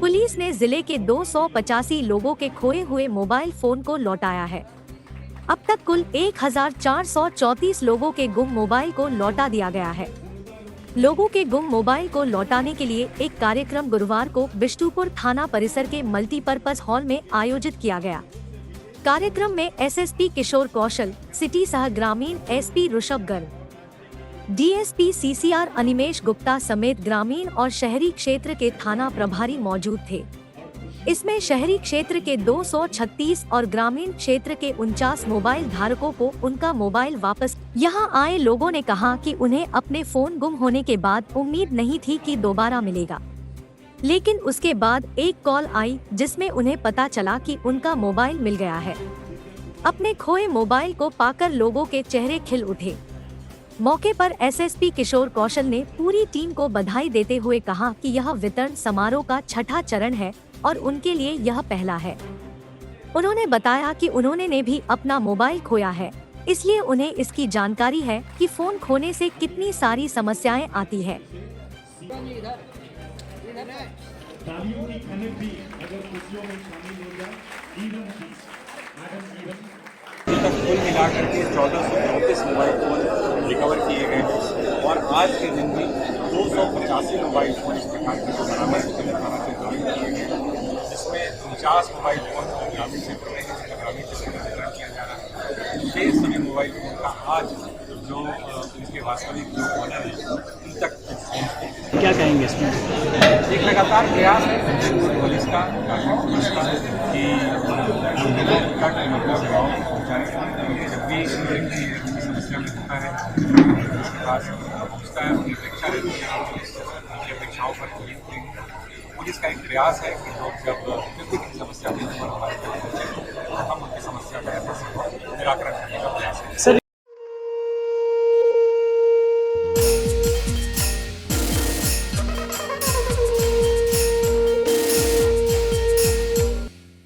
Police ने जिले के 285 लोगों के खोए हुए मोबाइल फोन को लौटाया है। अब तक कुल 1434 लोगों के गुम मोबाइल को लौटा दिया गया है। लोगों के गुम मोबाइल को लौटाने के लिए एक कार्यक्रम गुरुवार को बिष्टुपुर थाना परिसर के मल्टीपर्पज हॉल में आयोजित किया गया। कार्यक्रम में एसएसपी किशोर कौशल, सिटी सह ग्रामीण SP Rishabh Garg, DSP CCR Animesh Gupta समेत ग्रामीण और शहरी क्षेत्र के थाना प्रभारी मौजूद थे। इसमें शहरी क्षेत्र के 236 और ग्रामीण क्षेत्र के 49 मोबाइल धारकों को उनका मोबाइल वापस। यहां आए लोगों ने कहा कि उन्हें अपने फोन गुम होने के बाद उम्मीद नहीं थी कि दोबारा मिलेगा, लेकिन उसके बाद एक कॉल आई जिसमें उन्हें पता चला कि उनका मोबाइल मिल गया है। अपने खोए मोबाइल को पाकर लोगों के चेहरे खिल उठे। मौके पर एसएसपी किशोर कौशल ने पूरी टीम को बधाई देते हुए कहा कि यह वितरण समारोह का छठा चरण है और उनके लिए यह पहला है। उन्होंने बताया कि उन्होंने ने भी अपना मोबाइल खोया है, इसलिए उन्हें इसकी जानकारी है कि फोन खोने से कितनी सारी समस्याएं आती है। तक कुल मिलाकर के 1434 मोबाइल फोन रिकवर किए गए और आज के दिन में 285 मोबाइल फोन इस प्रकार के बरामद थाना से बरामद किए गए, जिसमें 49 मोबाइल फोन ग्रामीण क्षेत्र में है, ग्रामीण क्षेत्र में वितरण किया जा रहा है। शेष सभी मोबाइल फोन का आज जो इनके वास्तविक जो ऑनर है उन तक क्या कहेंगे इसमें? एक लगातार प्रयास है पुलिस का कि मतलब गाँव पहुँचाने के लिए जब भी समस्या में होता है उसके पास पहुँचता है, उनकी अपेक्षा रहती है, पुलिस उनकी अपेक्षाओं पर खड़ी होती है। पुलिस का एक प्रयास है कि लोग जब व्यक्ति की समस्या में हमारे पास पहुँचे तो हम उनकी समस्या का निराकरण करें।